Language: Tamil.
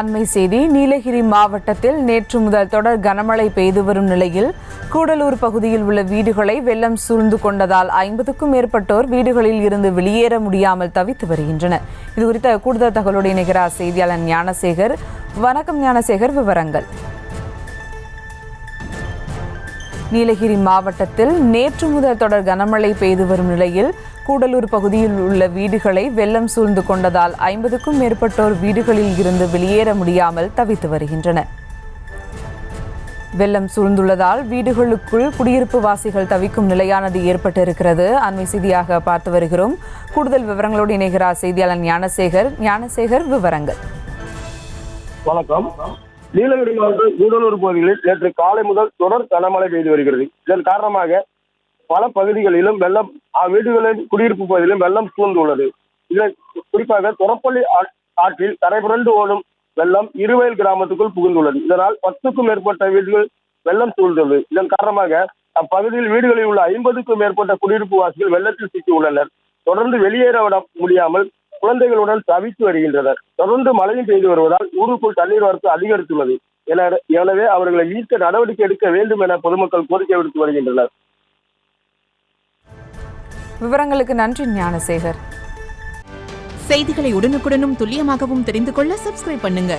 அண்மை செய்தி. நீலகிரி மாவட்டத்தில் நேற்று முதல் தொடர் கனமழை பெய்து வரும் நிலையில் கூடலூர் பகுதியில் உள்ள வீடுகளை வெள்ளம் சூழ்ந்து கொண்டதால் 50க்கும் மேற்பட்டோர் வீடுகளில் இருந்து வெளியேற முடியாமல் தவித்து வருகின்றனர். இது குறித்த கூடுதல் தகவலோடு இணைகிறார் செய்தியாளர் ஞானசேகர். வணக்கம் ஞானசேகர், விவரங்கள். நீலகிரி மாவட்டத்தில் நேற்று முதல் தொடர் கனமழை பெய்து வரும் நிலையில் கூடலூர் பகுதியில் உள்ள வீடுகளை வெள்ளம் சூழ்ந்து கொண்டதால் 50க்கும் மேற்பட்டோர் வீடுகளில் இருந்து வெளியேற முடியாமல் தவித்து வருகின்றனர். வெள்ளம் சூழ்ந்துள்ளதால் வீடுகளுக்குள் குடியிருப்பு வாசிகள் தவிக்கும் நிலையானது ஏற்பட்டிருக்கிறது. அண்மை செய்தியாக பார்த்து வருகிறோம். கூடுதல் விவரங்களோடு இணைகிறார் செய்தியாளர் ஞானசேகர். ஞானசேகர், விவரங்கள். வணக்கம். நீலகிரி மாவட்டம் கூடலூர் பகுதிகளில் நேற்று காலை முதல் தொடர் கனமழை பெய்து வருகிறது. இதன் காரணமாக பல பகுதிகளிலும் வெள்ளம், வீடுகளின் குடியிருப்பு பகுதியிலும் வெள்ளம் சூழ்ந்துள்ளது. இதில் குறிப்பாக தொரப்பள்ளி ஆற்றில் கரைபுரண்டு ஓடும் வெள்ளம் இருவயல் கிராமத்துக்குள் புகுந்துள்ளது. இதனால் 10க்கும் மேற்பட்ட வீடுகள் வெள்ளம் சூழ்ந்துள்ளது. இதன் காரணமாக அப்பகுதியில் வீடுகளில் உள்ள 50க்கும் மேற்பட்ட குடியிருப்பு வாசிகள் வெள்ளத்தில் சிக்கியுள்ளனர். தொடர்ந்து வெளியேற விட முடியாமல் குழந்தைகளுடன் தவித்து வருகின்றனர். தொடர்ந்து மழையும் பெய்து வருவதால் ஊருக்குள் தண்ணீர் வரத்து அதிகரித்துள்ளது. எனவே அவர்களை மீட்க நடவடிக்கை எடுக்க வேண்டும் என பொதுமக்கள் கோரிக்கை விடுத்து வருகின்றனர். விவரங்களுக்கு நன்றி ஞானசேகர். செய்திகளை உடனுக்குடனும் துல்லியமாகவும் தெரிந்து கொள்ள சப்ஸ்கிரைப் பண்ணுங்க.